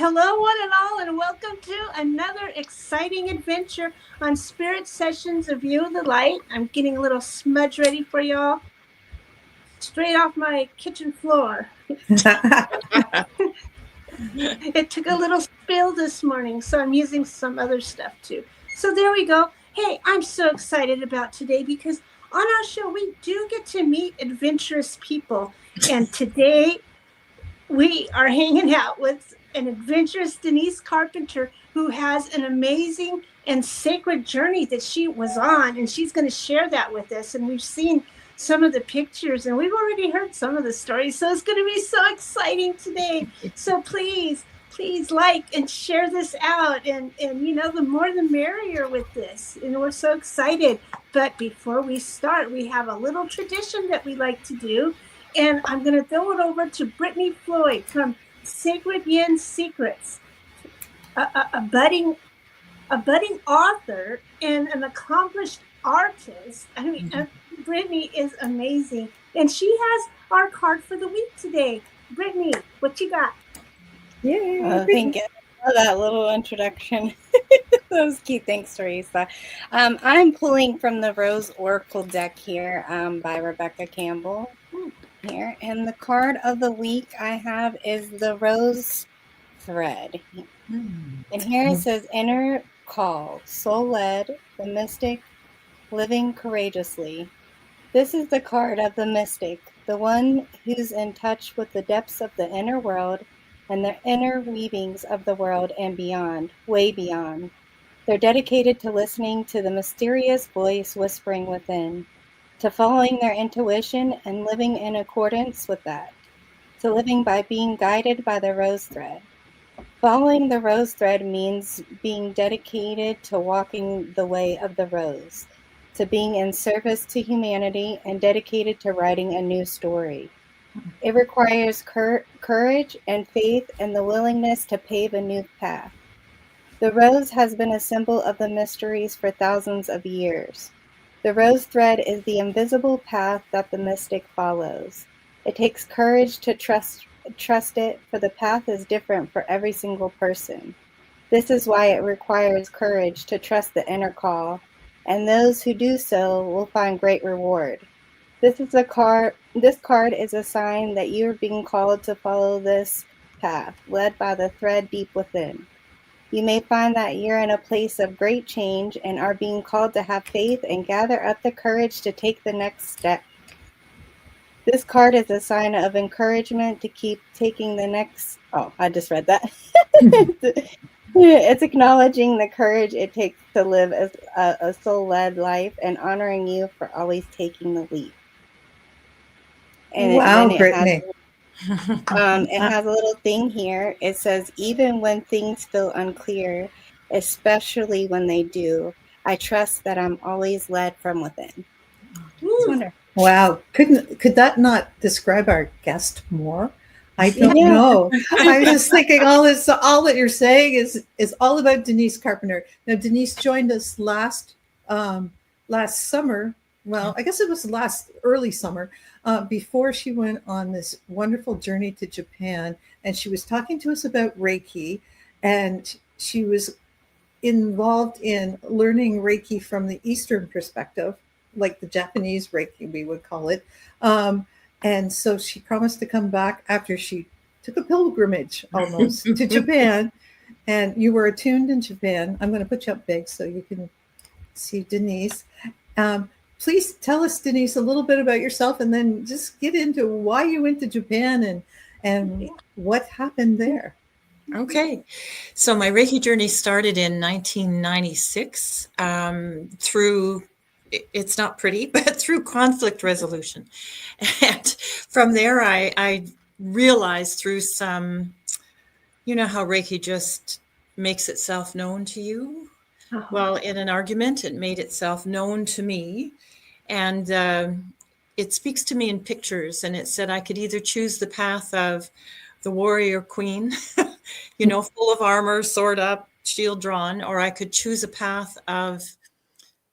hello, one and all, and welcome to another exciting adventure on Spirit Sessions of View of the Light. I'm getting a little smudge ready for y'all, straight off my kitchen floor. It took a little spill this morning, so I'm using some other stuff too. So there we go. Hey, I'm so excited about today because on our show, we do get to meet adventurous people. And today we are hanging out with an adventurous Denise Carpenter who has an amazing and sacred journey that she was on, and she's going to share that with us. And we've seen some of the pictures and we've already heard some of the stories, so it's going to be so exciting today. So please like and share this out, and you know, the more the merrier with this, and we're so excited. But before we start, we have a little tradition that we like to do, and I'm going to throw it over to Brittany Floyd from Sacred Yin Secrets, a budding author and an accomplished artist. I mean, Brittany is amazing, and she has our card for the week today. Brittany, what you got? Yeah, thank you for that little introduction. That was cute. Thanks, Teresa. I'm pulling from the Rose Oracle deck here by Rebecca Campbell here, and the card of the week I have is the Rose Thread. And here it says, Inner Call, Soul-Led, the Mystic, Living Courageously. This is the card of the mystic, the one who's in touch with the depths of the inner world and the inner weavings of the world and beyond, way beyond. They're dedicated to listening to the mysterious voice whispering within, to following their intuition and living in accordance with that, to living by being guided by the rose thread. Following the rose thread means being dedicated to walking the way of the rose, to being in service to humanity and dedicated to writing a new story. It requires courage and faith and the willingness to pave a new path. The rose has been a symbol of the mysteries for thousands of years. The rose thread is the invisible path that the mystic follows. It takes courage to trust it, for the path is different for every single person. This is why it requires courage to trust the inner call, and those who do so will find great reward. This card is a sign that you are being called to follow this path, led by the thread deep within. You may find that you're in a place of great change and are being called to have faith and gather up the courage to take the next step. This card is a sign of encouragement to keep taking the next... Oh, I just read that. It's acknowledging the courage it takes to live as a soul-led life and honoring you for always taking the leap. And wow, Brittany. It has a little thing here. It says, even when things feel unclear, especially when they do, I trust that I'm always led from within. Wow. Could that not describe our guest more? I don't know. I was just thinking all that you're saying is all about Denise Carpenter. Now, Denise joined us last summer. Well, I guess it was early summer, before she went on this wonderful journey to Japan. And she was talking to us about Reiki, and she was involved in learning Reiki from the Eastern perspective, like the Japanese Reiki, we would call it. And so she promised to come back after she took a pilgrimage almost to Japan. And you were attuned in Japan. I'm going to put you up big so you can see Denise. Please tell us, Denise, a little bit about yourself, and then just get into why you went to Japan and what happened there. Okay. So my Reiki journey started in 1996 through, it's not pretty, but through conflict resolution. And from there, I realized through some, you know how Reiki just makes itself known to you? Uh-huh. Well, in an argument, it made itself known to me. And it speaks to me in pictures. And it said I could either choose the path of the warrior queen, you know, full of armor, sword up, shield drawn, or I could choose a path of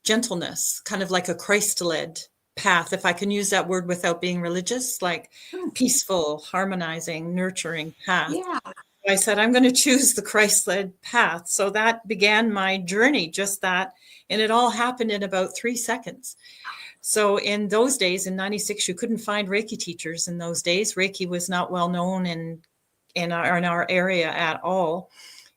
gentleness, kind of like a Christ-led path, if I can use that word without being religious, like peaceful, harmonizing, nurturing path. Yeah. I said, I'm going to choose the Christ-led path. So that began my journey, just that. And it all happened in about 3 seconds. So in those days, in 96, you couldn't find Reiki teachers in those days. Reiki was not well known in our area at all.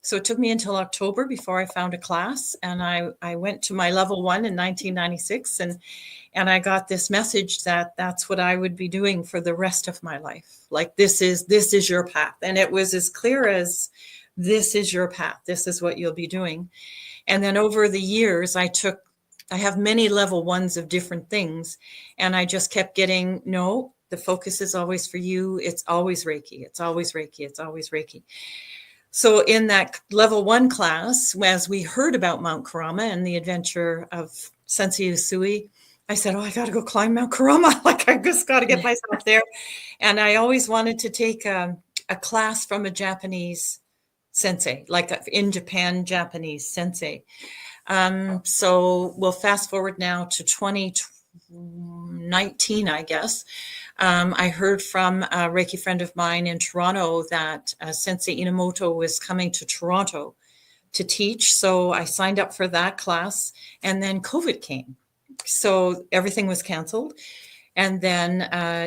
So it took me until October before I found a class. And I went to my level 1 in 1996. And I got this message that that's what I would be doing for the rest of my life. Like, this is your path. And it was as clear as, this is your path. This is what you'll be doing. And then over the years, I have many level 1s of different things. And I just kept getting, no, the focus is always for you. It's always Reiki. It's always Reiki. It's always Reiki. So in that level 1 class, as we heard about Mount Kurama and the adventure of Sensei Usui, I said, I got to go climb Mount Kurama. Like, I just got to get myself there. And I always wanted to take a class from a Japanese sensei, like in Japan, Japanese sensei. So we'll fast forward now to 2019, I guess. I heard from a Reiki friend of mine in Toronto that Sensei Inamoto was coming to Toronto to teach. So I signed up for that class, and then COVID came. So everything was canceled. And then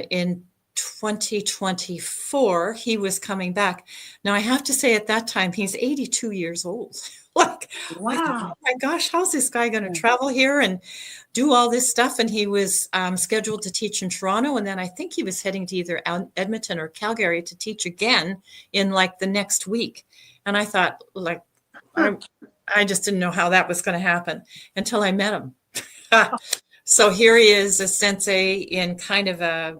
in 2024, he was coming back. Now, I have to say, at that time, he's 82 years old. Like, wow. I thought, oh my gosh, how's this guy going to travel here and do all this stuff? And he was scheduled to teach in Toronto. And then I think he was heading to either Edmonton or Calgary to teach again in like the next week. And I thought, like, I just didn't know how that was going to happen until I met him. So here he is, a sensei in kind of a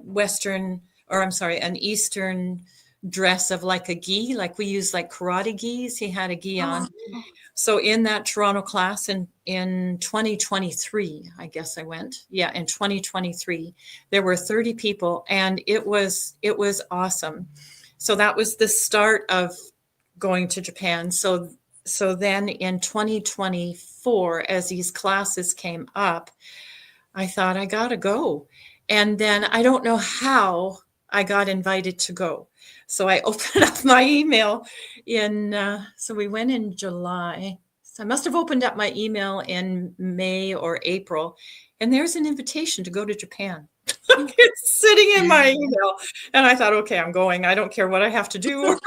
an Eastern dress of like a gi, like we use like karate gis. He had a gi on. So in that Toronto class in 2023, I guess I went. Yeah, in 2023, there were 30 people, and it was awesome. So that was the start of going to Japan. So then in 2024, as these classes came up, I thought, I got to go. And then I don't know how I got invited to go. So I opened up my email so we went in July. So I must have opened up my email in May or April, and there's an invitation to go to Japan. It's sitting in my email. And I thought, okay, I'm going. I don't care what I have to do or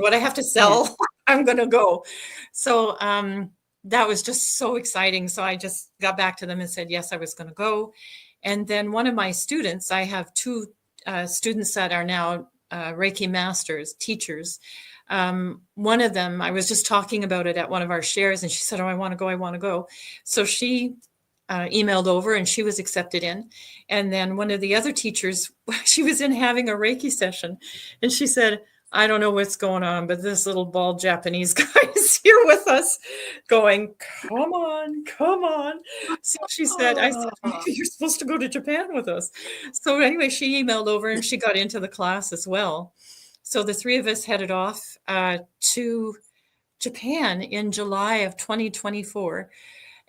what I have to sell. I'm going to go. So that was just so exciting. So I just got back to them and said, yes, I was going to go. And then one of my students, I have 2 students that are now Reiki masters, teachers. One of them, I was just talking about it at one of our shares, and she said, I want to go. So she emailed over, and she was accepted in. And then one of the other teachers, she was in having a Reiki session, and she said, I don't know what's going on, but this little bald Japanese guy is here with us going, come on. So she said, I said, maybe you're supposed to go to Japan with us. So anyway, she emailed over and she got into the class as well. So the 3 of us headed off to Japan in July of 2024.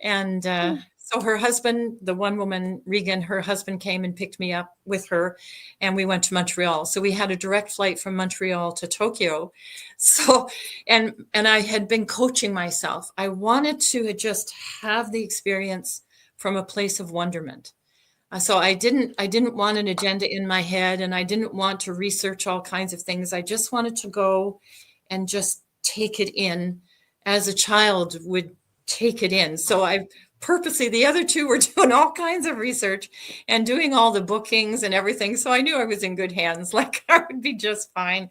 And so her husband, the one woman, Regan, her husband came and picked me up with her, and we went to Montreal. So we had a direct flight from Montreal to Tokyo. So, and I had been coaching myself. I wanted to just have the experience from a place of wonderment. So I didn't want an agenda in my head, and I didn't want to research all kinds of things. I just wanted to go and just take it in as a child would take it in. So I purposely, the other 2 were doing all kinds of research and doing all the bookings and everything. So I knew I was in good hands, like I would be just fine.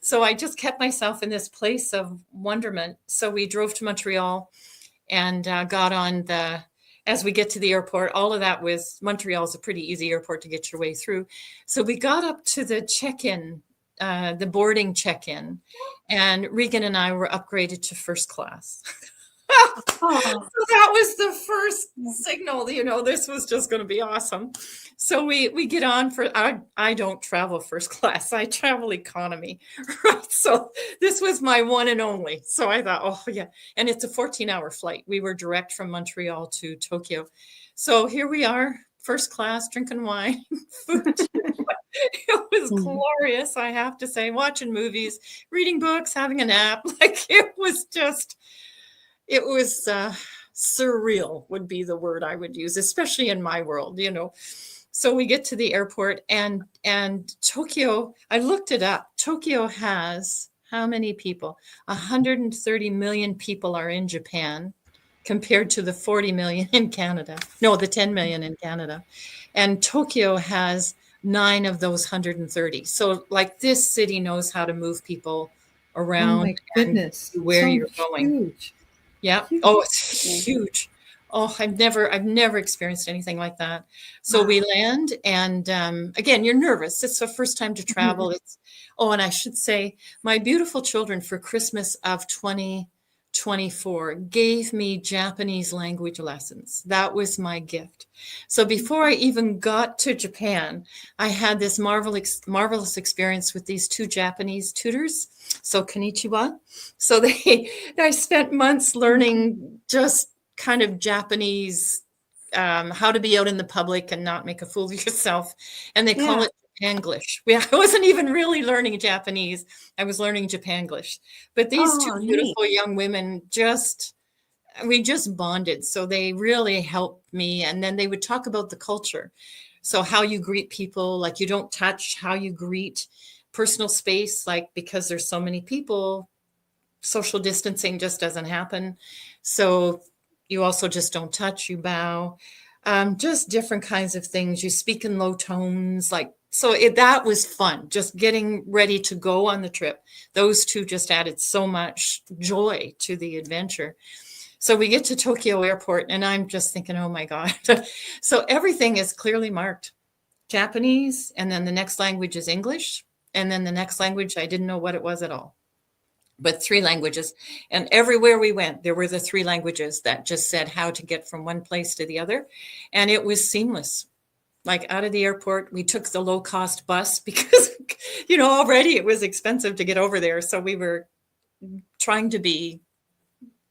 So I just kept myself in this place of wonderment. So we drove to Montreal and got on as we get to the airport, all of that Montreal is a pretty easy airport to get your way through. So we got up to the check-in, the boarding check-in, and Regan and I were upgraded to first class. So that was the first signal, this was just going to be awesome. So we get on I don't travel first class. I travel economy, right? So this was my one and only. So I thought, oh yeah. And it's a 14-hour flight. We were direct from Montreal to Tokyo. So here we are, first class, drinking wine, food. It was glorious, I have to say, watching movies, reading books, having a nap. Like it was surreal would be the word I would use, especially in my world, So we get to the airport and Tokyo, I looked it up. Tokyo has how many people? 130 million people are in Japan compared to the 40 million in Canada. No, the 10 million in Canada. And Tokyo has 9 of those 130. So like this city knows how to move people around Oh my goodness. and where So you're going. huge. Yeah. Huge. Oh, it's huge. Oh, I've never experienced anything like that. So we land and again, you're nervous. It's the first time to travel. And I should say my beautiful children for Christmas of 2024 gave me Japanese language lessons. That was my gift. So before I even got to Japan, I had this marvelous experience with these 2 Japanese tutors. So konnichiwa. So I spent months learning just kind of Japanese, how to be out in the public and not make a fool of yourself. And they call it Japanglish. I wasn't even really learning Japanese. I was learning Japanglish. But these 2 beautiful young women we just bonded. So they really helped me. And then they would talk about the culture. So how you greet people, like you don't touch, how you greet, personal space, like because there's so many people, social distancing just doesn't happen. So you also just don't touch, you bow, just different kinds of things. You speak in low tones, that was fun, just getting ready to go on the trip. Those 2 just added so much joy to the adventure. So we get to Tokyo Airport and I'm just thinking, oh my God. So everything is clearly marked. Japanese, and then the next language is English. And then the next language, I didn't know what it was at all. But 3 languages. And everywhere we went, there were the 3 languages that just said how to get from one place to the other. And it was seamless. Like out of the airport, we took the low-cost bus because, already it was expensive to get over there. So we were trying to be,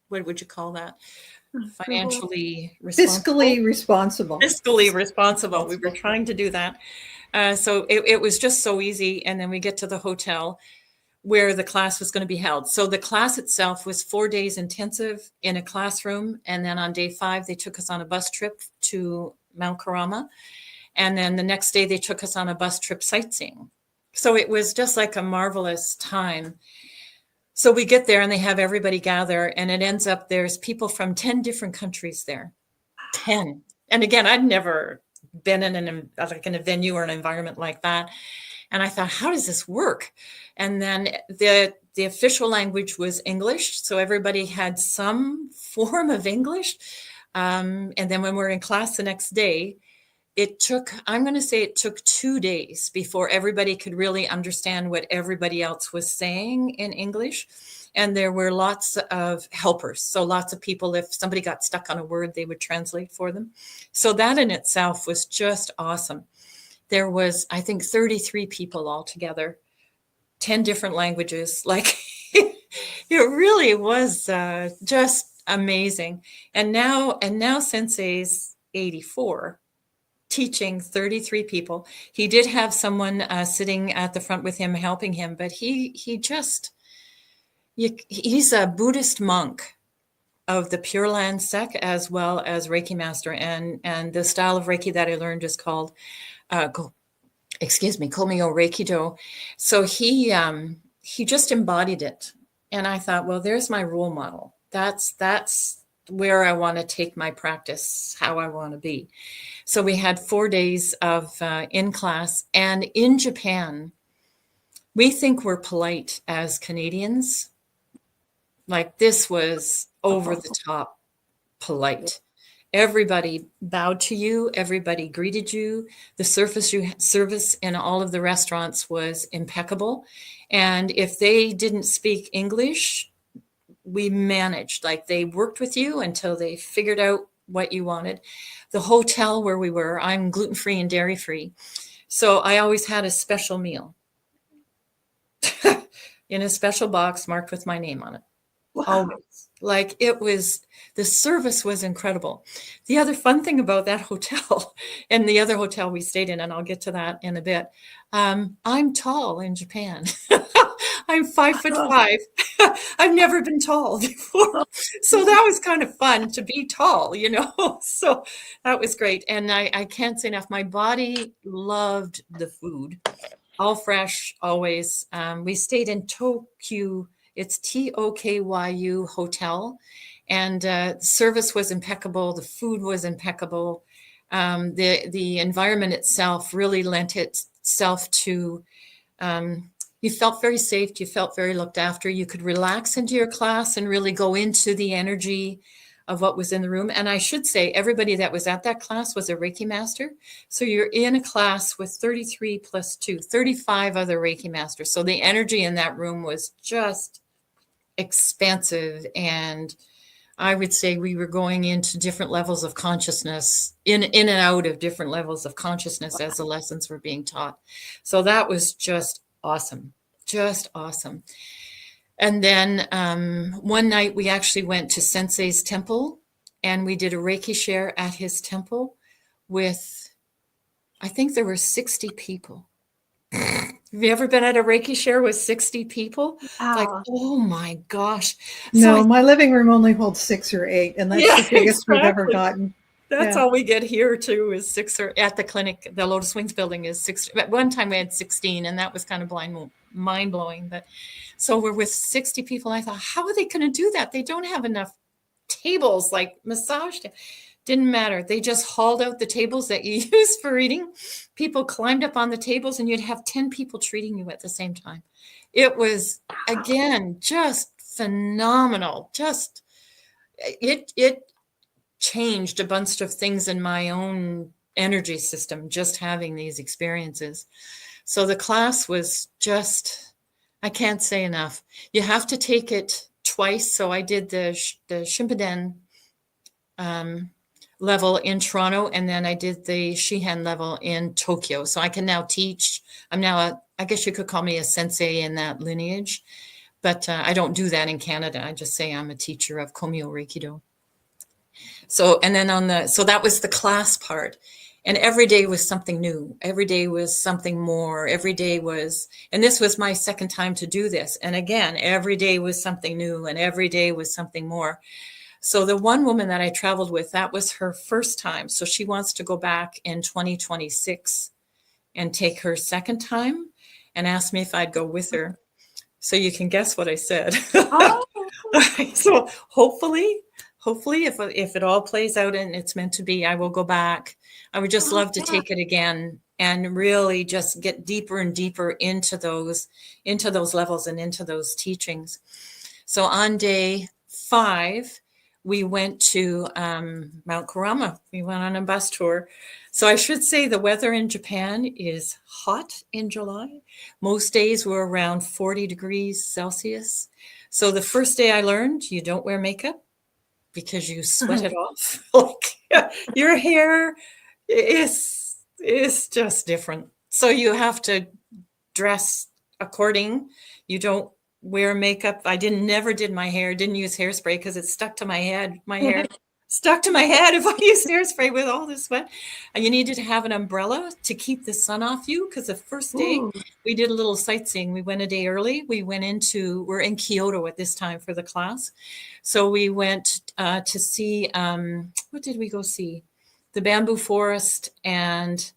what would you call that? Financially responsible. Fiscally responsible. Fiscally responsible. We were trying to do that. So it was just so easy. And then we get to the hotel where the class was going to be held. So the class itself was 4 days intensive in a classroom. And then on day 5, they took us on a bus trip to Mount Karama. And then the next day they took us on a bus trip sightseeing. So it was just like a marvelous time. So we get there and they have everybody gather and it ends up there's people from 10 different countries there. 10. And again, I'd never been in a venue or an environment like that. And I thought, how does this work? And then the official language was English. So everybody had some form of English. And then when we're in class the next day, I'm going to say it took 2 days before everybody could really understand what everybody else was saying in English. And there were lots of helpers. So lots of people, if somebody got stuck on a word, they would translate for them. So that in itself was just awesome. There was, I think, 33 people altogether, 10 different languages. Like it really was just amazing. And now Sensei's 84, teaching 33 people. He did have someone sitting at the front with him, helping him, but he's a Buddhist monk of the Pure Land sect as well as Reiki master. And the style of Reiki that I learned is called Komyo Reiki-do. So he just embodied it. And I thought, well, there's my role model. That's where I want to take my practice, how I want to be. So we had 4 days of in class. And in Japan, we think we're polite as Canadians. Like this was over the top polite. Everybody bowed to you. Everybody greeted you. The service in all of the restaurants was impeccable. And if they didn't speak English, we managed. Like they worked with you until they figured out what you wanted. The hotel where we were, I'm gluten-free and dairy-free. So I always had a special meal in a special box marked with my name on it. Wow. Always. Like the service was incredible. The other fun thing about that hotel and the other hotel we stayed in, and I'll get to that in a bit. I'm tall in Japan. I'm 5'5". I've never been tall before. So that was kind of fun to be tall, So that was great. And I can't say enough. My body loved the food. All fresh, always. We stayed in Tokyu. It's Tokyu Hotel. And service was impeccable. The food was impeccable. The environment itself really lent itself to, you felt very safe. You felt very looked after. You could relax into your class and really go into the energy of what was in the room. And I should say, everybody that was at that class was a Reiki master. So you're in a class with 33 plus 2, 35 other Reiki masters. So the energy in that room was just expansive. And I would say we were going into different levels of consciousness, in and out of different levels of consciousness as the lessons were being taught. So that was just awesome, just awesome. And then one night we actually went to Sensei's temple and we did a Reiki share at his temple with, I think there were 60 people. Have you ever been at a Reiki share with 60 people? Wow. Like, oh my gosh. No, my living room only holds 6 or 8, and that's the biggest we've ever gotten. That's all we get here too, is 6, or at the clinic, the Lotus Wings building is 6. At one time we had 16, and that was kind of mind blowing. But so we're with 60 people. I thought, how are they going to do that? They don't have enough tables, like massage. Didn't matter. They just hauled out the tables that you use for eating. People climbed up on the tables and you'd have 10 people treating you at the same time. It was, again, just phenomenal. Just, it changed a bunch of things in my own energy system, just having these experiences. So the class was just, I can't say enough. You have to take it twice. So I did the Shimpuden level in Toronto, and then I did the Shihan level in Tokyo. So I can now teach. I'm now I guess you could call me a sensei in that lineage, but I don't do that in Canada. I just say I'm a teacher of Komyo Reikido. So, and then so that was the class part. And every day was something new. Every day was something more. Every day was, and this was my second time to do this. And again, every day was something new, and every day was something more. So the one woman that I traveled with, that was her first time. So she wants to go back in 2026 and take her second time, and asked me if I'd go with her. So you can guess what I said. Oh. So hopefully if it all plays out and it's meant to be, I will go back. I would just love to take it again and really just get deeper and deeper into those levels and into those teachings. So on day 5, we went to Mount Kurama. We went on a bus tour. So I should say the weather in Japan is hot in July. Most days were around 40 degrees Celsius. So the first day I learned you don't wear makeup because you sweat it off. Like, your hair is just different. So you have to dress according. You don't wear makeup. I never did my hair, didn't use hairspray because it stuck to my head. My hair stuck to my head if I used hairspray with all this sweat. And you needed to have an umbrella to keep the sun off you, because the first day we did a little sightseeing. We went a day early. We're in Kyoto at this time for the class. So we went to see, what did we go see? The bamboo forest and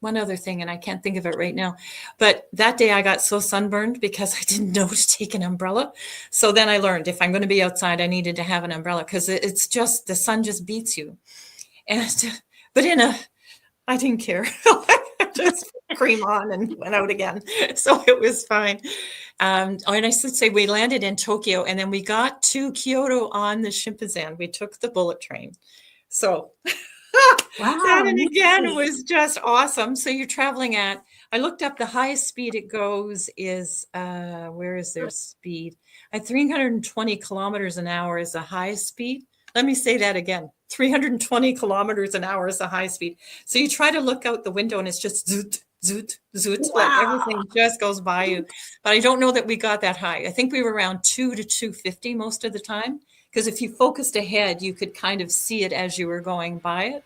one other thing, and I can't think of it right now. But that day I got so sunburned because I didn't know to take an umbrella. So then I learned if I'm going to be outside, I needed to have an umbrella, because it's just, the sun just beats you. But I didn't care. I just cream on and went out again. So it was fine. And I should say we landed in Tokyo, and then we got to Kyoto on the Shinkansen. We took the bullet train. So that, and again, it was just awesome. So you're traveling at, I looked up the highest speed it goes is, where is their speed? At 320 kilometers an hour is the highest speed. Let me say that again. 320 kilometers an hour is the high speed. So you try to look out the window and it's just zoot, zoot, zoot, Wow. like everything just goes by you. But I don't know that we got that high. I think we were around 2 to 250 most of the time, because if you focused ahead, you could kind of see it as you were going by it.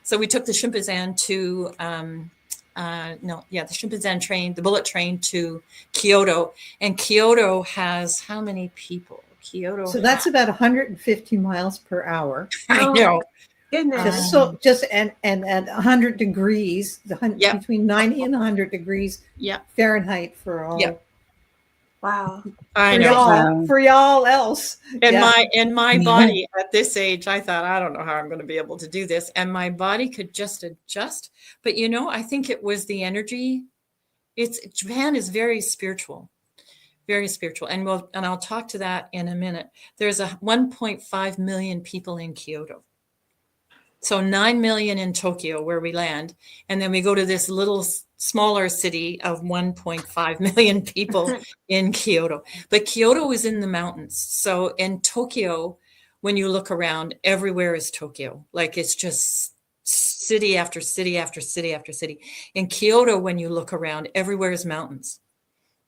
So we took the Shimpanzan to, the Shimpanzan train, the bullet train to Kyoto. And Kyoto has how many people? Kyoto. So that's about 150 miles per hour. I know. Goodness. Just and at 100 degrees, Yep. between 90 and 100 degrees Yep. Fahrenheit for all. Yep. Wow. I For know. y'all, for y'all else. And Yeah. my body at this age, I thought, I don't know how I'm going to be able to do this. And my body could just adjust. But I think it was the energy. Japan is very spiritual, very spiritual. And I'll talk to that in a minute. There's 1.5 million people in Kyoto. So 9 million in Tokyo, where we land. And then we go to this little smaller city of 1.5 million people in Kyoto. But Kyoto is in the mountains. So in Tokyo, when you look around, everywhere is Tokyo. Like it's just city after city after city after city. In Kyoto, when you look around, everywhere is mountains.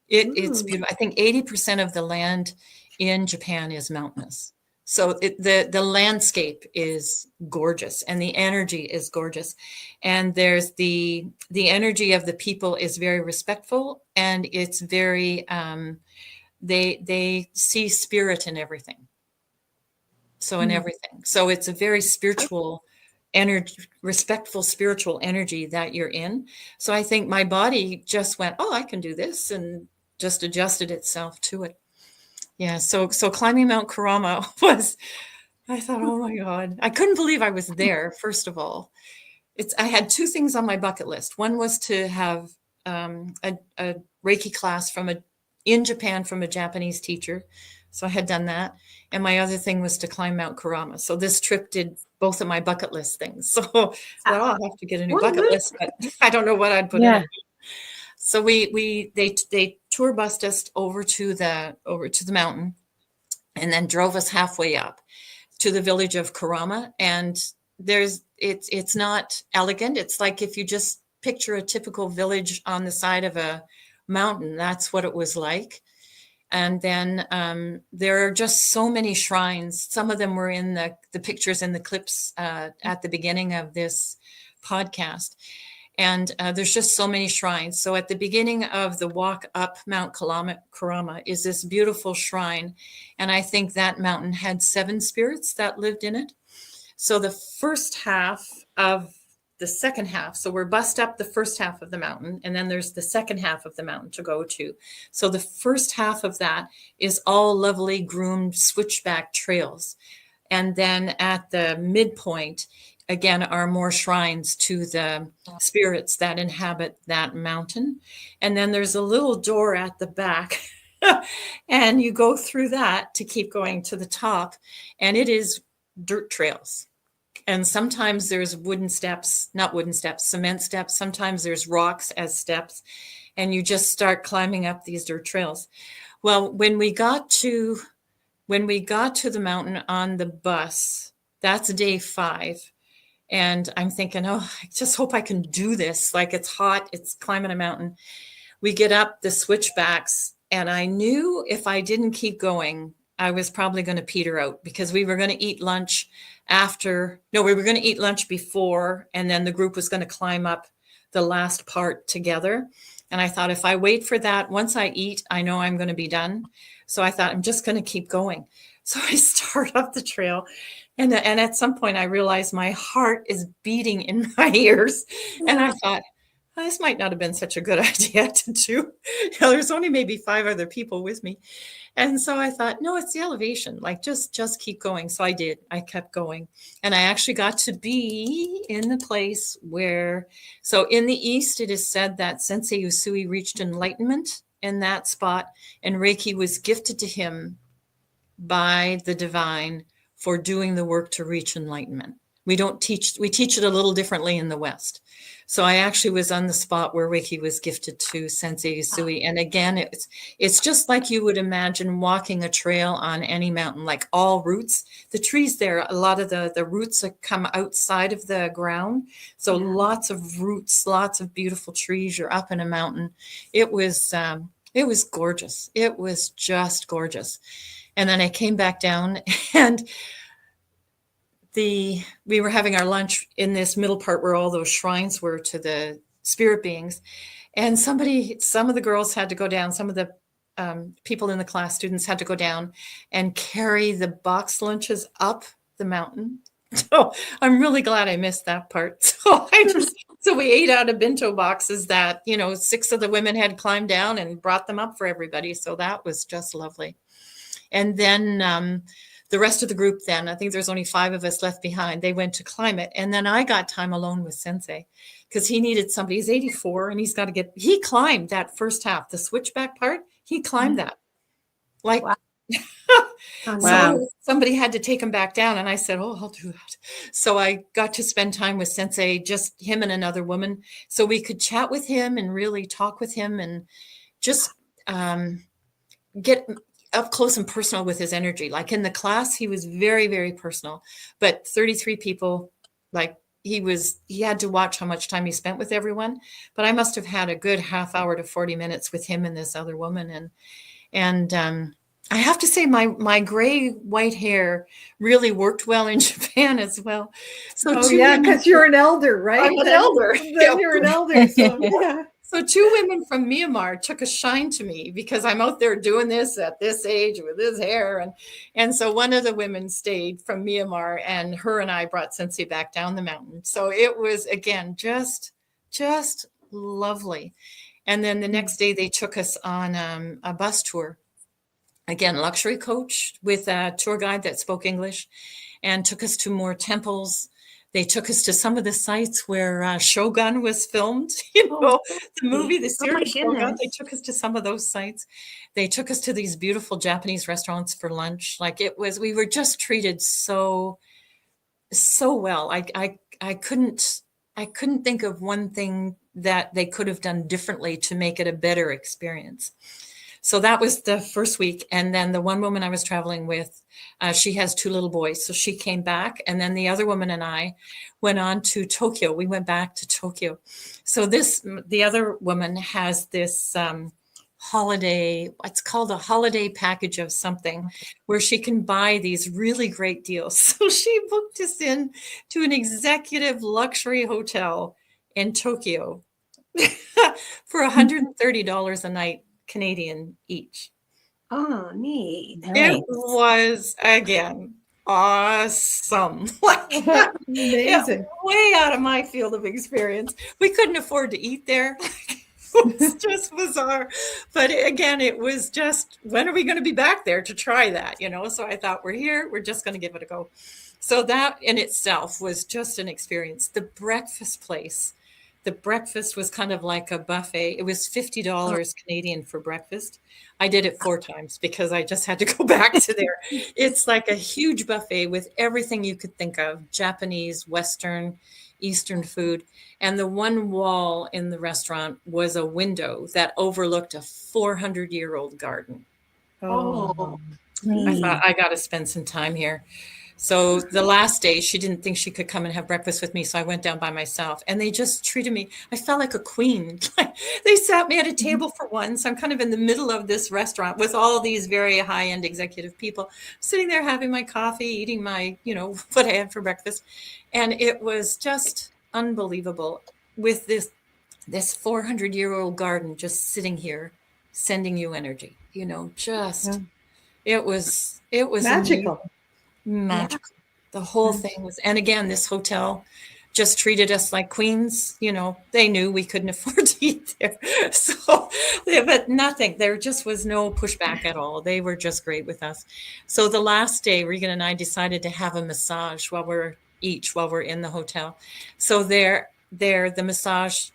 It's beautiful. I think 80% of the land in Japan is mountainous. So the landscape is gorgeous and the energy is gorgeous. And there's the energy of the people is very respectful, and it's very, they see spirit in everything. So in everything. So it's a very spiritual energy, respectful spiritual energy that you're in. So I think my body just went, oh, I can do this, and just adjusted itself to it. Yeah, so climbing Mount Kurama was, I thought, oh my God, I couldn't believe I was there. First of all, I had two things on my bucket list. One was to have a Reiki class in Japan from a Japanese teacher. So I had done that. And my other thing was to climb Mount Kurama. So this trip did both of my bucket list things. So I'll have to get a new bucket list, but I don't know what I'd put in it. So they tour bused us over to the mountain, and then drove us halfway up to the village of Kurama. And it's not elegant. It's like if you just picture a typical village on the side of a mountain, that's what it was like. And then there are just so many shrines. Some of them were in the pictures in the clips at the beginning of this podcast. And there's just so many shrines. So at the beginning of the walk up Mount Kurama is this beautiful shrine. And I think that mountain had 7 spirits that lived in it. So the first half of the second half, so we're bussed up the first half of the mountain, and then there's the second half of the mountain to go to. So the first half of that is all lovely groomed switchback trails. And then at the midpoint, again, are more shrines to the spirits that inhabit that mountain. And then there's a little door at the back and you go through that to keep going to the top, and it is dirt trails. And sometimes there's cement steps. Sometimes there's rocks as steps, and you just start climbing up these dirt trails. Well, when we got to the mountain on the bus, that's day 5. And I'm thinking, oh, I just hope I can do this. Like, it's hot, it's climbing a mountain. We get up the switchbacks, and I knew if I didn't keep going, I was probably going to peter out, because we were going to eat lunch we were going to eat lunch before, and then the group was going to climb up the last part together. And I thought, if I wait for that, once I eat, I know I'm going to be done. So I thought, I'm just going to keep going. So I start up the trail. And at some point, I realized my heart is beating in my ears. And I thought, this might not have been such a good idea to do. There's only maybe 5 other people with me. And so I thought, no, it's the elevation. Like, just keep going. So I did. I kept going. And I actually got to be in the place where, so in the East, it is said that Sensei Usui reached enlightenment in that spot. And Reiki was gifted to him by the divine for doing the work to reach enlightenment. We teach it a little differently in the West. So I actually was on the spot where Reiki was gifted to Sensei Usui. And again, it's just like you would imagine walking a trail on any mountain, like all roots. The trees there, a lot of the roots come outside of the ground. So lots of roots, lots of beautiful trees. You're up in a mountain. It was gorgeous. It was just gorgeous. And then I came back down and we were having our lunch in this middle part where all those shrines were to the spirit beings. And some of the girls had to go down, some of the people in the class, students had to go down and carry the box lunches up the mountain. So I'm really glad I missed that part. So we ate out of bento boxes that, 6 of the women had climbed down and brought them up for everybody. So that was just lovely. And then the rest of the group then, I think there's only 5 of us left behind. They went to climb it. And then I got time alone with Sensei because he needed somebody. He's 84 and he climbed that first half, the switchback part. He climbed that. Like, wow. So somebody had to take him back down. And I said, oh, I'll do that. So I got to spend time with Sensei, just him and another woman. So we could chat with him and really talk with him and just get up close and personal with his energy. Like in the class, he was very, very personal, but 33 people, like he had to watch how much time he spent with everyone. But I must have had a good half hour to 40 minutes with him and this other woman. And I have to say my gray white hair really worked well in Japan as well. So because you're an elder, right? I'm an elder. Then you're an elder. So yeah. So 2 women from Myanmar took a shine to me because I'm out there doing this at this age with this hair. And so one of the women stayed from Myanmar and her and I brought Sensei back down the mountain. So it was, again, just lovely. And then the next day they took us on a bus tour. Again, luxury coach with a tour guide that spoke English and took us to more temples. They took us to some of the sites where Shogun was filmed, the movie, the series Shogun. They took us to some of those sites. They took us to these beautiful Japanese restaurants for lunch. Like we were just treated so well. I couldn't think of one thing that they could have done differently to make it a better experience. So that was the first week. And then the one woman I was traveling with, she has 2 little boys. So she came back. And then the other woman and I went on to Tokyo. We went back to Tokyo. So the other woman has this holiday, it's called a holiday package of something where she can buy these really great deals. So she booked us in to an executive luxury hotel in Tokyo for $130 a night. Canadian each. Oh, neat. Nice. It was, again, awesome. Amazing. Way out of my field of experience. We couldn't afford to eat there. It was just bizarre. But again, it was just, when are we going to be back there to try that? So I thought, we're here, we're just going to give it a go. So that in itself was just an experience. The breakfast place. The breakfast was kind of like a buffet. It was $50 Canadian for breakfast. I did it 4 times because I just had to go back to there. It's like a huge buffet with everything you could think of, Japanese, Western, Eastern food. And the one wall in the restaurant was a window that overlooked a 400-year-old garden. Oh. I thought, I got to spend some time here. So the last day, she didn't think she could come and have breakfast with me. So I went down by myself and they just treated me. I felt like a queen. They sat me at a table for one. So I'm kind of in the middle of this restaurant with all these very high-end executive people sitting there having my coffee, eating my, what I had for breakfast. And it was just unbelievable with this 400-year-old garden just sitting here, sending you energy, it was magical. Magical. The whole thing was, and again, this hotel just treated us like queens. They knew we couldn't afford to eat there. So, but nothing, there just was no pushback at all. They were just great with us. So the last day, Regan and I decided to have a massage while we're in the hotel. So the massage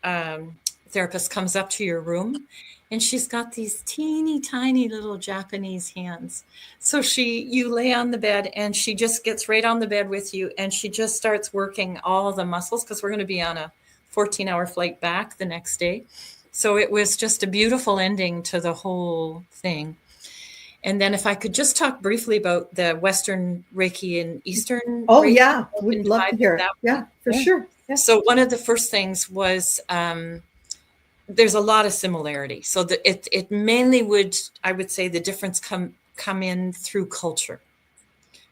therapist comes up to your room and she's got these teeny tiny little Japanese hands. So you lay on the bed and she just gets right on the bed with you, and she just starts working all the muscles, because we're going to be on a 14-hour flight back the next day. So it was just a beautiful ending to the whole thing. And then if I could just talk briefly about the Western Reiki and Eastern Oh, Reiki. yeah. We'd love to hear it. Yeah, for sure. Yeah. So one of the first things was there's a lot of similarity. So it mainly I would say the difference come in through culture.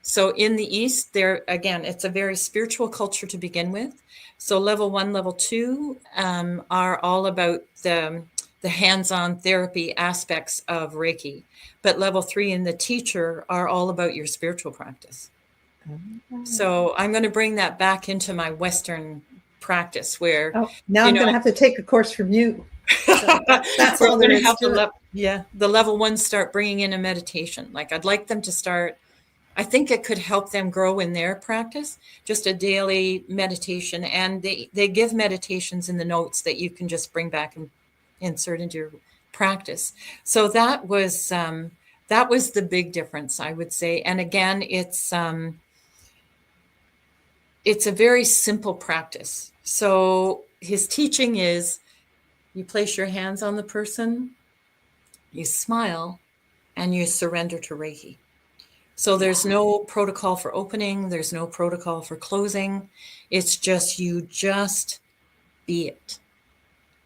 So in the East, there, again, it's a very spiritual culture to begin with. So level 1, level 2 are all about the hands-on therapy aspects of Reiki. But level 3 and the teacher are all about your spiritual practice. So I'm going to bring that back into my Western practice, where now I'm going to have to take a course from you. So that's all there is to it. The level 1 start bringing in a meditation. Like, I'd like them to start. I think it could help them grow in their practice, just a daily meditation. And they give meditations in the notes that you can just bring back and insert into your practice. So that was the big difference, I would say. And again, it's a very simple practice. So his teaching is, you place your hands on the person, you smile, and you surrender to Reiki. So there's no protocol for opening. There's no protocol for closing. It's just, you just be it.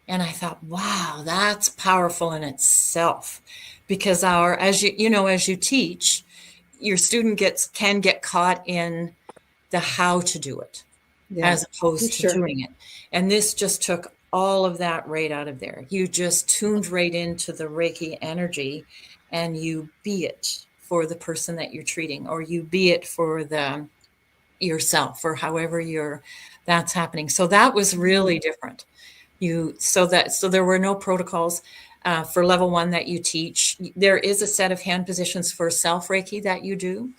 And I thought, wow, that's powerful in itself, because as you teach, your student can get caught in the how to do it, as opposed to doing it. And this just took all of that right out of there. You just tuned right into the Reiki energy, and you be it for the person that you're treating, or you be it for yourself, or however that's happening. So that was really different. So there were no protocols for level 1 that you teach. There is a set of hand positions for self Reiki that you do.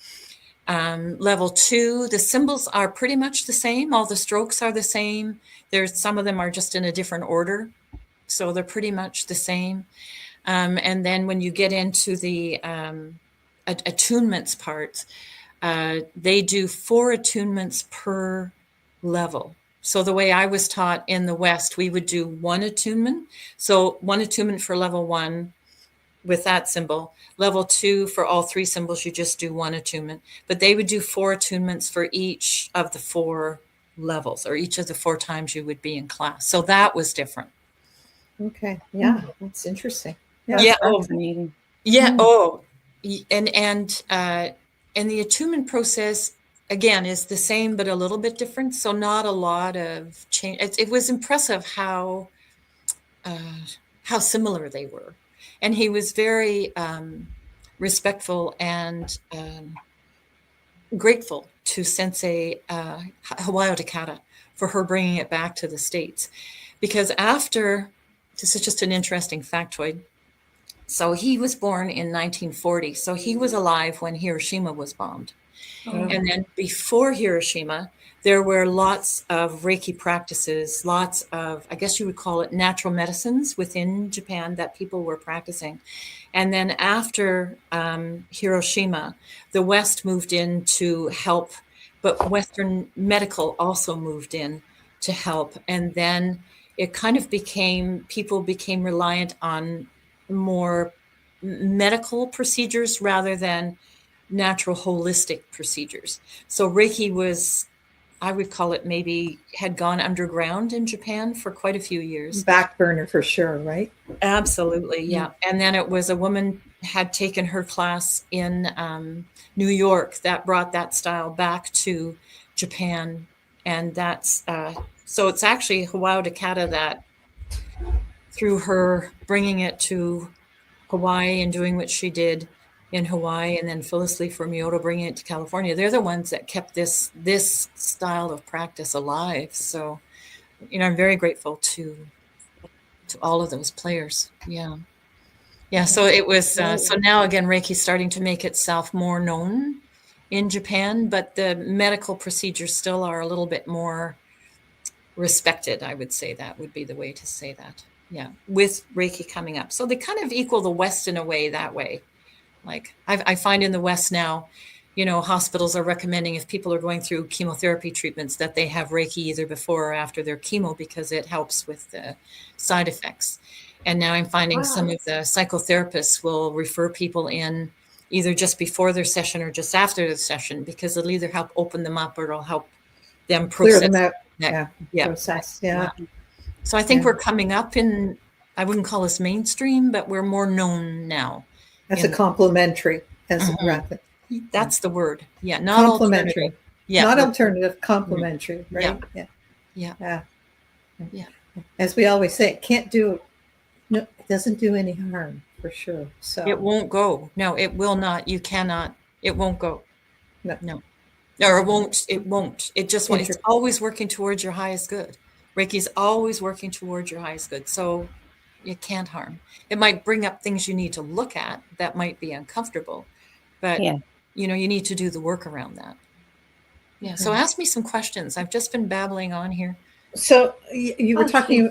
Level 2, the symbols are pretty much the same. All the strokes are the same. Some of them are just in a different order, so they're pretty much the same. And then when you get into the attunements part, they do 4 attunements per level. So the way I was taught in the West, we would do 1 attunement. So 1 attunement for level 1 with that symbol. Level 2, for all 3 symbols, you just do 1 attunement. But they would do 4 attunements for each of the 4 levels, or each of the 4 times you would be in class. So that was different. Okay. Yeah, that's interesting. Yeah. Fascinating. Yeah. And the attunement process, again, is the same, but a little bit different. So not a lot of change. It was impressive how similar they were. And he was very respectful and grateful to Sensei Hawaii Takata for her bringing it back to the States. Because this is just an interesting factoid. So he was born in 1940. So he was alive when Hiroshima was bombed. And then before Hiroshima, there were lots of Reiki practices, lots of, I guess you would call it, natural medicines within Japan that people were practicing. And then after Hiroshima, the West moved in to help, but Western medical also moved in to help. And then it kind of people became reliant on more medical procedures rather than natural holistic procedures. So Reiki was, I would call it, maybe had gone underground in Japan for quite a few years. Back burner for sure, right? Absolutely, yeah. And then it was a woman had taken her class in New York that brought that style back to Japan. And that's, so it's actually Hawaii Takata that, through her bringing it to Hawaii and doing what she did in Hawaii, and then Phyllis Lee Formioto bringing it to California, they're the ones that kept this style of practice alive. So, I'm very grateful to all of those players. Yeah. So it was, so now again, Reiki's starting to make itself more known in Japan, but the medical procedures still are a little bit more respected. I would say that would be the way to say that. with Reiki coming up. So they kind of equal the West in a way that way. Like I find in the West now, hospitals are recommending if people are going through chemotherapy treatments that they have Reiki either before or after their chemo because it helps with the side effects. And now I'm finding some of the psychotherapists will refer people in either just before their session or just after the session because it'll either help open them up or it'll help them process. Clear them out. Process. Yeah. So I think we're coming up in, I wouldn't call us mainstream, but we're more known now. As a complementary, That's the word. Yeah. Not complementary. Yeah. Not alternative, complementary, right? Yeah. As we always say, it can't do, no, it doesn't do any harm for sure. So it won't go. No, it will not. You cannot. It won't go. No. Or it won't. It won't. It just won't. It's always working towards your highest good. Reiki's always working towards your highest good. So it can't harm. It might bring up things you need to look at that might be uncomfortable, but you need to do the work around that. Yeah. So ask me some questions. I've just been babbling on here. So you were talking.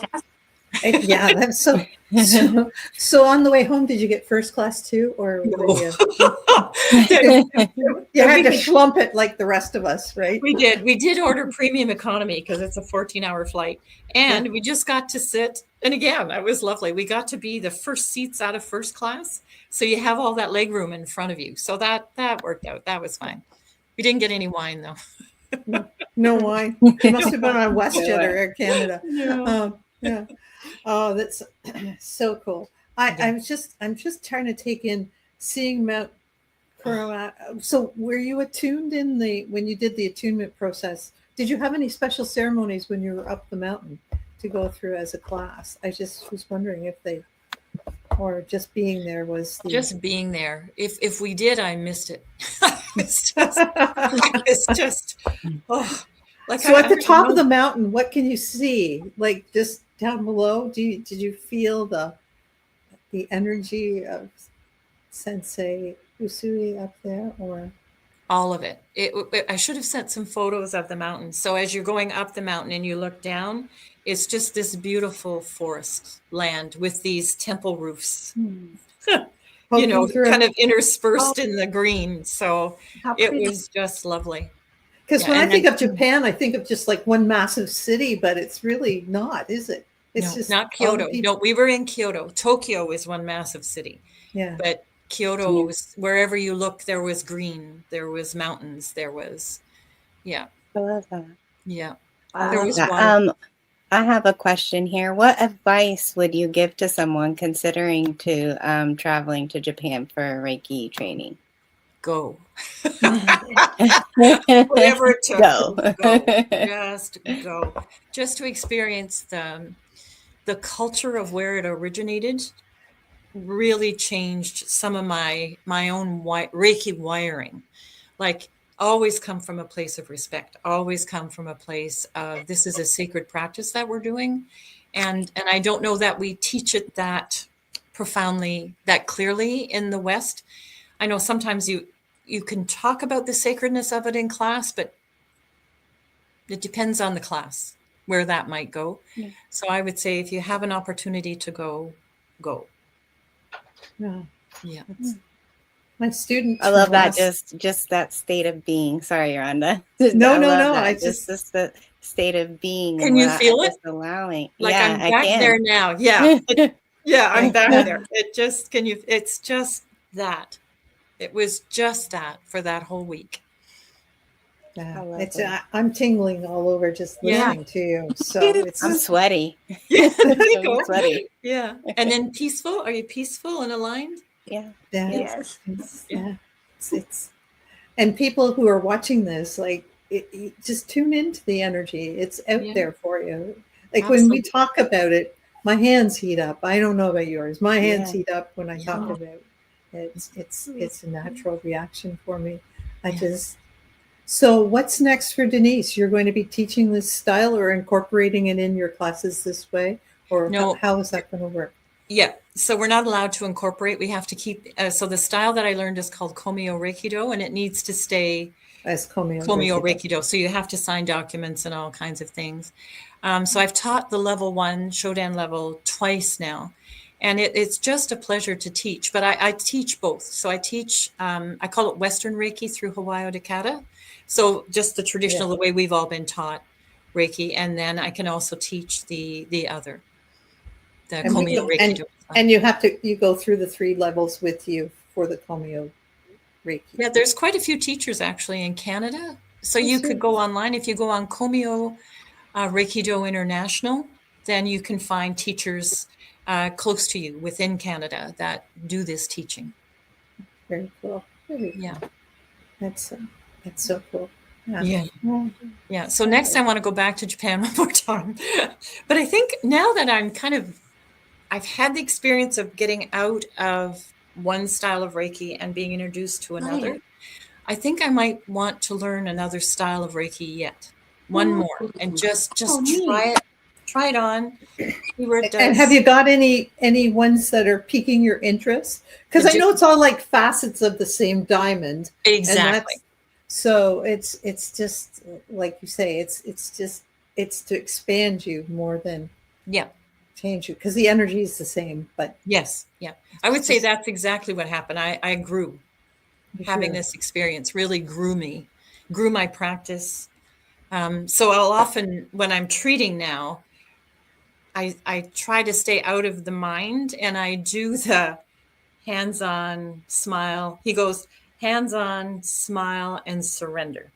Yeah, that's so on the way home, did you get first class too, or no. you had to schlump it like the rest of us, right? We did order premium economy because it's a 14-hour flight, and we just got to sit. And again, that was lovely. We got to be the first seats out of first class, so you have all that leg room in front of you. So that worked out. That was fine. We didn't get any wine though. No wine. It must have been on WestJet or Air Canada. Yeah. Oh, that's so cool. I'm just trying to take in seeing Mount Kurama. So were you attuned when you did the attunement process? Did you have any special ceremonies when you were up the mountain to go through as a class? I just was wondering if or just being there was just being there. If we did, I missed it. It's just like so at the top of the mountain, what can you see? Like just down below, did you feel the energy of Sensei Usui up there, or all of it? I should have sent some photos of the mountain. So as you're going up the mountain and you look down, it's just this beautiful forest land with these temple roofs, kind of interspersed in the green. So it was just lovely. Because when I think of Japan, I think of just like one massive city, but it's really not, is it? It's just not Kyoto. No, we were in Kyoto. Tokyo is one massive city. Yeah. But Kyoto was, wherever you look, there was green, there was mountains, there was, I love that. Yeah. There was water. I have a question here. What advice would you give to someone considering traveling to Japan for Reiki training? Go. Whatever it took. Go. Just go. Just to experience the culture of where it originated really changed some of my own Reiki wiring. Like, always come from a place of respect, always come from a place of this is a sacred practice that we're doing. And I don't know that we teach it that profoundly, that clearly in the West. I know sometimes you can talk about the sacredness of it in class, but it depends on the class where that might go. Yeah. So I would say if you have an opportunity to go. Yeah. My students. I love that. Just that state of being. Sorry, Rhonda. No. I just the state of being. Can you feel it? Allowing. Like I'm back there now. Yeah. I'm back there. It's just that. It was just that for that whole week. Yeah, I'm tingling all over just listening to you. So I'm sweaty. I'm sweaty. Yeah. And then peaceful. Are you peaceful and aligned? Yeah. Yes. It's and people who are watching this, like, just tune into the energy. It's out there for you. Like when we talk about it, my hands heat up. I don't know about yours. My hands heat up when I talk about it. It's a natural reaction for me. So what's next for Denise? You're going to be teaching this style or incorporating it in your classes this way? Or no. How is that going to work? Yeah. So we're not allowed to incorporate. We have to keep, so the style that I learned is called Komyo Reikido, and it needs to stay as Komio Reiki Do. So you have to sign documents and all kinds of things. So I've taught the level 1 Shodan level twice now, and it's just a pleasure to teach. But I teach both. So I teach, I call it Western Reiki through Hawaii Odakata. So just the traditional, the way we've all been taught Reiki, and then I can also teach the other, the Komio Reiki Do. And you go through the 3 levels with you for the Komio Reiki. Yeah, there's quite a few teachers actually in Canada. So you could go online. If you go on Komio Reiki Do International, then you can find teachers close to you within Canada that do this teaching. Very cool. Yeah. That's so cool. Yeah. So next I want to go back to Japan one more time. But I think now that I've had the experience of getting out of one style of Reiki and being introduced to another, I think I might want to learn another style of Reiki yet. One more, and just try it on, see where it does. And have you got any ones that are piquing your interest? Because I know it's all like facets of the same diamond. Exactly. So it's just like you say, it's to expand you more than change you, because the energy is the same. But yes, I would say that's exactly what happened. I grew. Having this experience really grew my practice. So I'll often, when I'm treating now, I try to stay out of the mind, and I do the hands-on smile. He goes, hands-on, smile, and surrender.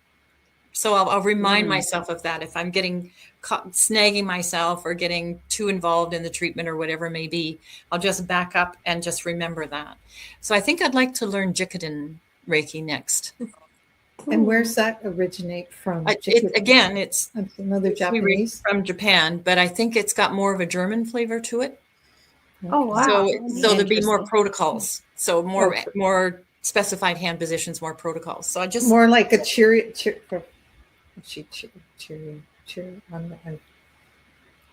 So I'll remind myself of that. If I'm getting caught snagging myself or getting too involved in the treatment or whatever it may be, I'll just back up and just remember that. So I think I'd like to learn Jikiden Reiki next. And where's that originate from? It's another Japanese from Japan, but I think it's got more of a German flavor to it. Oh wow! So there'll be more protocols. So more specified hand positions, more protocols. So I just more like a cheery.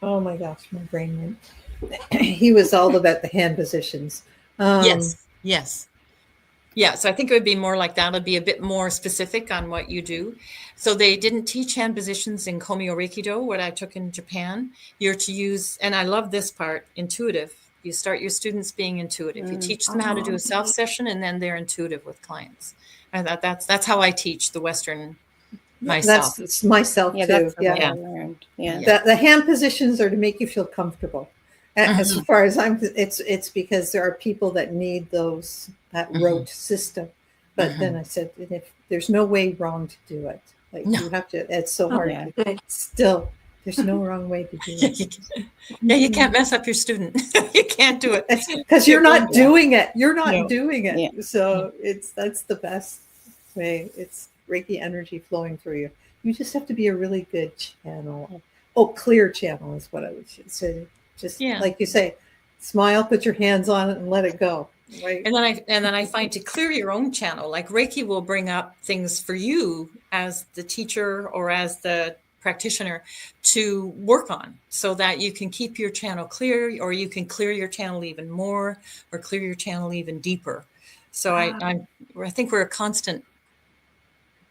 Oh my gosh, my brain went. He was all about the hand positions. Yes. Yeah, so I think it would be more like that. It'd be a bit more specific on what you do. So they didn't teach hand positions in Komio Reiki Do, what I took in Japan. You're to use, and I love this part, intuitive. You start your students being intuitive. You teach them how to do a self session, and then they're intuitive with clients. And that's how I teach the Western myself. That's myself too. That's what I learned. The hand positions are to make you feel comfortable. As far as it's because there are people that need that rote system. But then I said, if there's no way wrong to do it, like you have to. It's so hard. Still, there's no wrong way to do it. You can't mess up your student. You can't do it because you're not doing it. You're not doing it. Yeah. So that's the best way. It's Reiki energy flowing through you. You just have to be a really good channel. Clear channel is what I would say. Just like you say, smile, put your hands on it, and let it go. Right. And then I find to clear your own channel, like Reiki will bring up things for you as the teacher or as the practitioner to work on, so that you can keep your channel clear, or you can clear your channel even more, or clear your channel even deeper. So I think we're a constant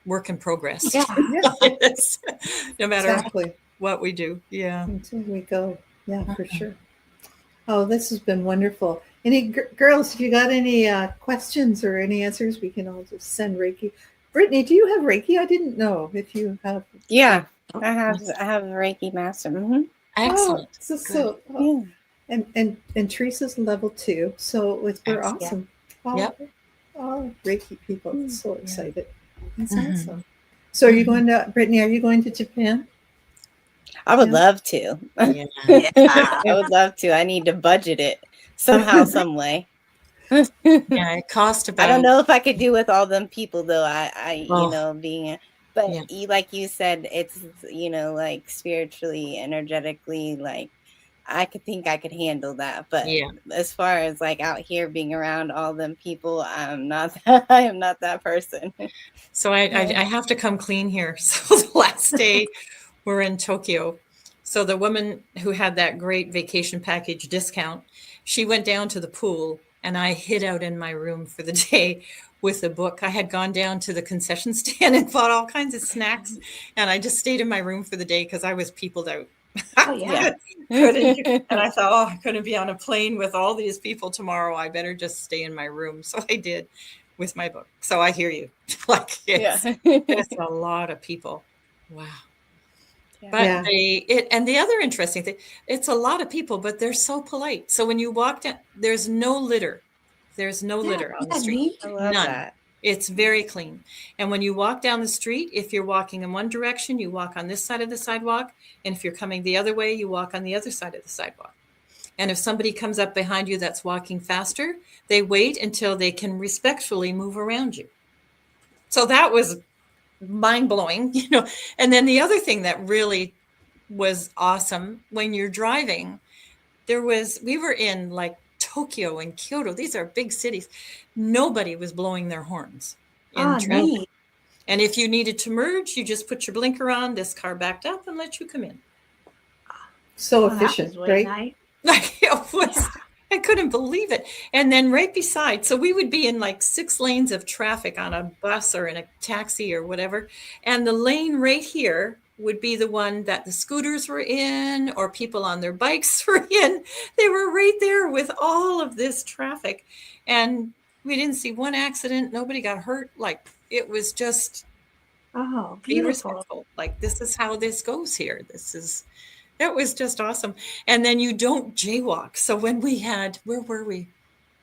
work in progress. Yeah. No matter what we do. Yeah. Until we go. Yeah, for sure. Oh, this has been wonderful. Any girls, if you got any questions or any answers, we can all just send Reiki. Brittany, do you have Reiki? I didn't know if you have. Yeah, I have a Reiki master. Mm-hmm. Excellent. And Teresa's level 2, so we're awesome. Oh, Reiki people, so excited. That's awesome. So are you going to, Brittany, are you going to Japan? I would love to. I would love to. I need to budget it somehow, some way. It costs about. I don't know if I could do with all them people though. Like you said, it's like spiritually, energetically, like I could handle that. But as far as like out here being around all them people, I am not that person. So I have to come clean here. So the last day we're in Tokyo. So the woman who had that great vacation package discount, she went down to the pool, and I hid out in my room for the day with a book. I had gone down to the concession stand and bought all kinds of snacks, and I just stayed in my room for the day because I was peopled out. Oh, yeah. And I thought, oh, I'm going to be on a plane with all these people tomorrow. I better just stay in my room. So I did with my book. So I hear you. Like it's a lot of people. Wow. But and the other interesting thing, it's a lot of people, but they're so polite. So when you walk down, there's no litter. There's no litter on the street. I love None. that. It's very clean. And when you walk down the street, if you're walking in one direction, you walk on this side of the sidewalk. And if you're coming the other way, you walk on the other side of the sidewalk. And if somebody comes up behind you that's walking faster, they wait until they can respectfully move around you. So that was mind-blowing, you know. And then the other thing that really was awesome, when you're driving, we were in like Tokyo and Kyoto. These are big cities. Nobody was blowing their horns in traffic. Neat. And if you needed to merge, you just put your blinker on, this car backed up and let you come in. So efficient, really right? Nice. It was, I couldn't believe it. And then right beside, so we would be in like 6 lanes of traffic on a bus or in a taxi or whatever. And the lane right here would be the one that the scooters were in or people on their bikes were in. They were right there with all of this traffic. And we didn't see one accident. Nobody got hurt. Like, it was just beautiful. Be respectful. Like, this is how this goes here. It was just awesome. And then you don't jaywalk. So when where were we?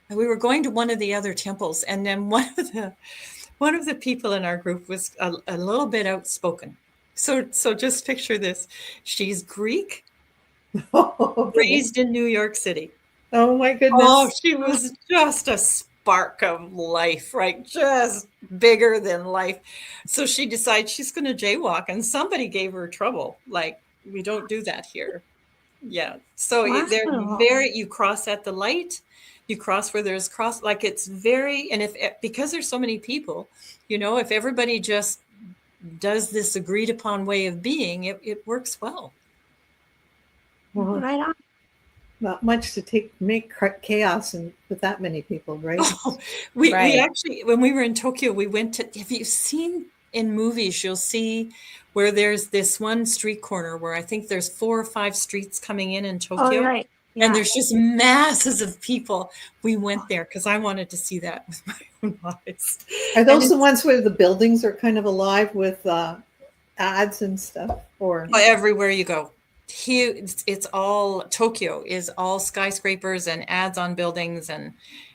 We were going to one of the other temples. And then one of the people in our group was a little bit outspoken. So just picture this. She's Greek, raised in New York City. Oh my goodness. Oh, she was just a spark of life, right? Just bigger than life. So she decides she's going to jaywalk, and somebody gave her trouble. Like, we don't do that here. Yeah. So you cross at the light, you cross where there's like it's very, and because there's so many people, you know, if everybody just does this agreed upon way of being, it works well. Well, Right on. not much to make chaos and with that many people, right? Oh, we actually, when we were in Tokyo, we went to, have you seen in movies, you'll see where there's this one street corner where I think there's 4 or 5 streets coming in Tokyo. Oh, right. Yeah. And there's just masses of people. We went there because I wanted to see that with my own eyes. Are those the ones where the buildings are kind of alive with ads and stuff? Or everywhere you go. It's all, Tokyo is all skyscrapers and ads on buildings. And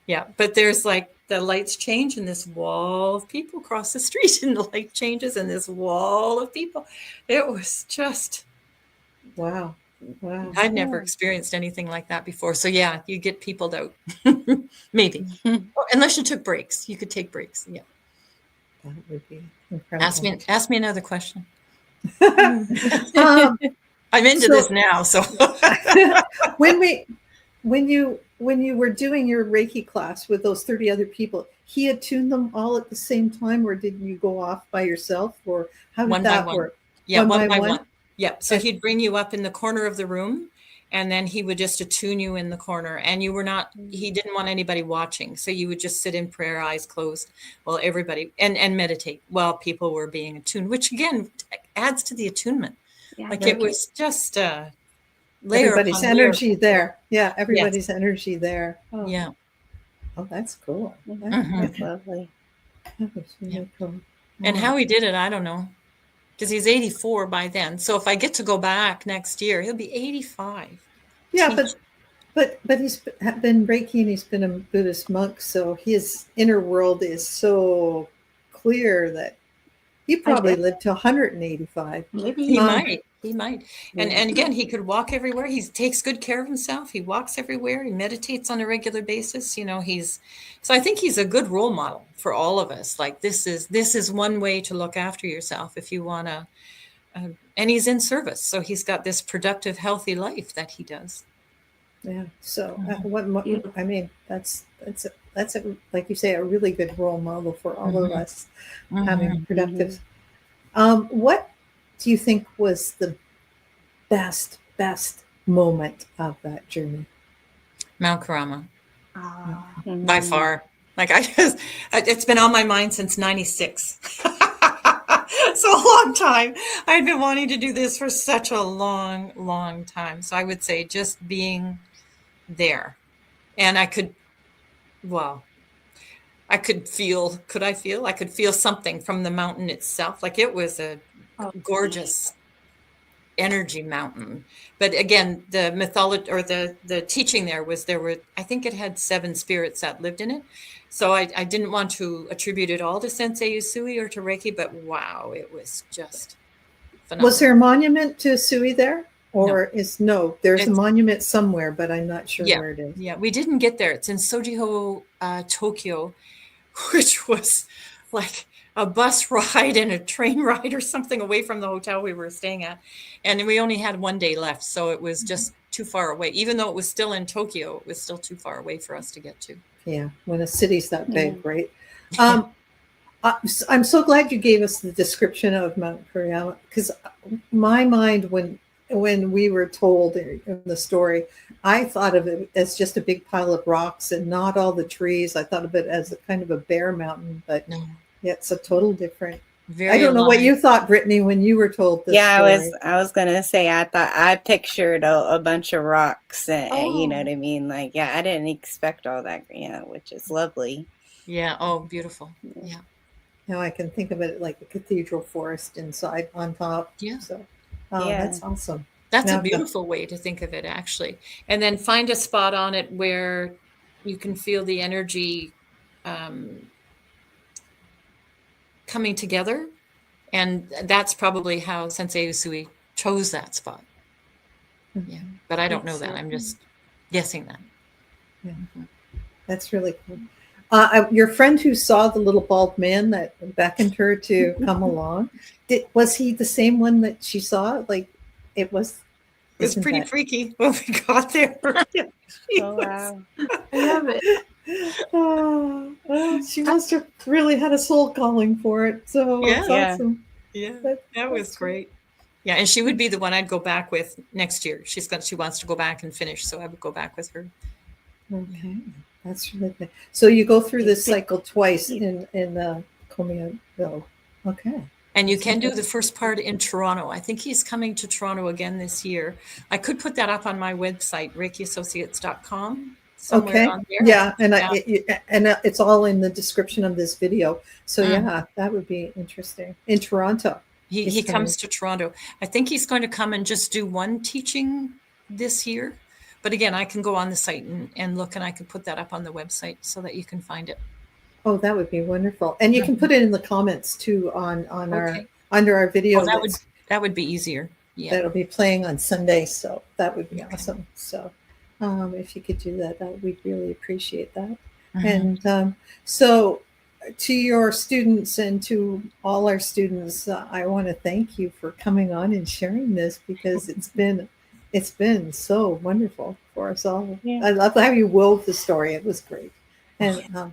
yeah, but there's like the lights change and this wall of people cross the street and the light changes and this wall of people. It was just. Wow. I'd never experienced anything like that before. So yeah, you get peopled out. Maybe. Unless you took breaks. You could take breaks. Yeah. That would be incredible. Ask me another question. I'm into this now. So when you were doing your Reiki class with those 30 other people, he attuned them all at the same time, or did you go off by yourself, or how did that work? Yeah, one by one. Yep. So he'd bring you up in the corner of the room, and then he would just attune you in the corner. And he didn't want anybody watching. So you would just sit in prayer, eyes closed, while everybody, and meditate while people were being attuned, which again adds to the attunement. Yeah, like it was just layer everybody's energy there. Yeah, everybody's energy there. Oh. Yeah. Oh, that's cool. That's lovely. That was really cool. And how he did it, I don't know. Because he's 84 by then. So if I get to go back next year, he'll be 85. Yeah, but he's been Reiki and he's been a Buddhist monk, so his inner world is so clear that he probably lived to 185. Maybe he might. He might. And again, he could walk everywhere. He takes good care of himself. He walks everywhere. He meditates on a regular basis. You know, so I think he's a good role model for all of us. Like this is one way to look after yourself if you want to. And he's in service. So he's got this productive, healthy life that he does. Yeah. So I mean, that's like you say, a really good role model for all of us having productive. What do you think was the best moment of that journey? Mount Karama. By far. Like it's been on my mind since 96. So a long time. I'd been wanting to do this for such a long, long time. So I would say just being there. And I could feel something from the mountain itself. Like it was a gorgeous energy mountain. But again, the mythology or the teaching there were, I think it had 7 spirits that lived in it. So I didn't want to attribute it all to Sensei Usui or to Reiki, but wow, it was just phenomenal. Was there a monument to Usui there? Or there's a monument somewhere, but I'm not sure where it is. Yeah, we didn't get there. It's in Sojiho, Tokyo, which was like a bus ride and a train ride or something away from the hotel we were staying at. And we only had 1 day left. So it was just too far away. Even though it was still in Tokyo, it was still too far away for us to get to. Yeah, when a city's that big, right? I'm so glad you gave us the description of Mount Kuriyama, because my mind, when we were told in the story, I thought of it as just a big pile of rocks and not all the trees. I thought of it as a kind of a bare mountain, but it's a total different. I don't know what you thought, Brittany, when you were told this story. I was gonna say I pictured a bunch of rocks, and you know what I mean. Like, I didn't expect all that, which is lovely. Yeah. Oh, beautiful. Yeah. Now I can think of it like a cathedral forest inside on top. Yeah. So that's awesome. That's a beautiful way to think of it, actually. And then find a spot on it where you can feel the energy coming together. And that's probably how Sensei Usui chose that spot. Yeah. But I don't know that. I'm just guessing that. Yeah. That's really cool. Your friend who saw the little bald man that beckoned her to come along, was he the same one that she saw? Like, it was pretty freaky when we got there. Wow. I love it. She must have really had a soul calling for it. So it's awesome. Yeah, that was great. Yeah, and she would be the one I'd go back with next year. She wants to go back and finish, so I would go back with her. Okay. That's really good. So you go through this cycle twice in Komiyaville. Okay. And you can do the first part in Toronto. I think he's coming to Toronto again this year. I could put that up on my website, ReikiAssociates.com. Okay. On there. Yeah, and it's all in the description of this video. So that would be interesting. In Toronto. He comes to Toronto. I think he's going to come and just do one teaching this year. But again, I can go on the site and look, and I can put that up on the website so that you can find it. Oh, that would be wonderful. And you can put it in the comments too on our under our video. Oh, that would be easier. Yeah. That'll be playing on Sunday, so that would be awesome. So if you could do that, we'd really appreciate that. Mm-hmm. And so to your students and to all our students, I want to thank you for coming on and sharing this, because it's been so wonderful for us all. Yeah. I love how you wove the story. It was great. And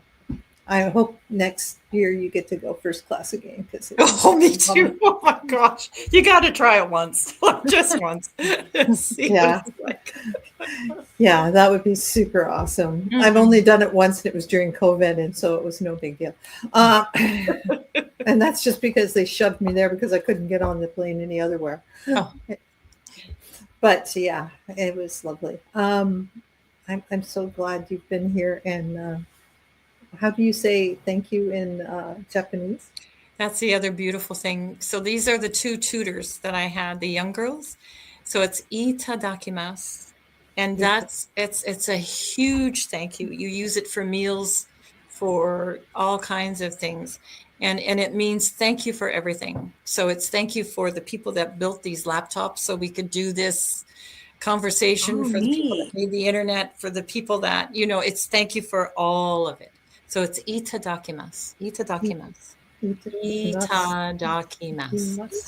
I hope next year you get to go first class again. Me too. Oh my gosh. You got to try it once. Just once. Yeah. Yeah, that would be super awesome. Mm-hmm. I've only done it once, and it was during COVID, and so it was no big deal. And that's just because they shoved me there because I couldn't get on the plane any otherwhere. Oh. But yeah, it was lovely. I'm so glad you've been here. And how do you say thank you in Japanese? That's the other beautiful thing. So these are the 2 tutors that I had, the young girls. So it's itadakimasu. And it's a huge thank you. You use it for meals, for all kinds of things. And it means thank you for everything. So it's thank you for the people that built these laptops so we could do this conversation, for the people that made the internet, for the people that, it's thank you for all of it. So it's itadakimasu. Itadakimasu.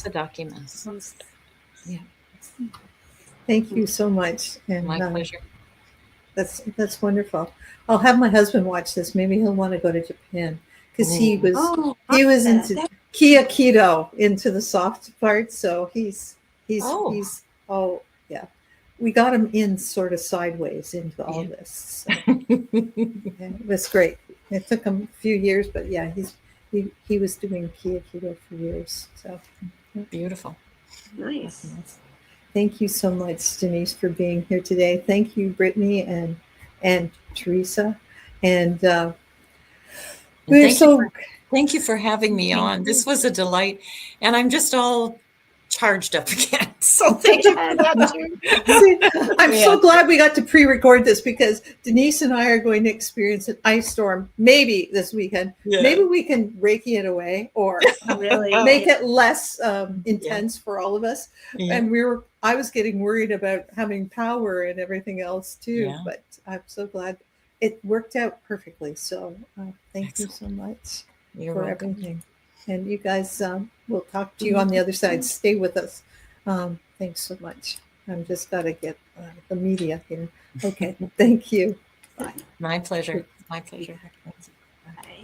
Itadakimasu. Yeah. Thank you so much. And my pleasure. That's wonderful. I'll have my husband watch this. Maybe he'll want to go to Japan, because he was into Kido, into the soft part. So he's we got him in sort of sideways into all this. So. It was great. It took him a few years, but yeah, he was doing keto for years. So Beautiful. Nice. Thank you so much, Denise, for being here today. Thank you, Brittany and Teresa, and we're thank you for having me on. This was a delight, and I'm just all charged up again. So thank you for that too. I'm so glad we got to pre-record this, because Denise and I are going to experience an ice storm maybe this weekend. Yeah. Maybe we can Reiki it away, or Really make it less intense for all of us. Yeah. And I was getting worried about having power and everything else too. Yeah. But I'm so glad it worked out perfectly. So thank you so much for everything. And you guys, we'll talk to you on the other side. Stay with us. Thanks so much. I'm just got to get the media here. Okay. Thank you. Bye. My pleasure. My pleasure. Bye.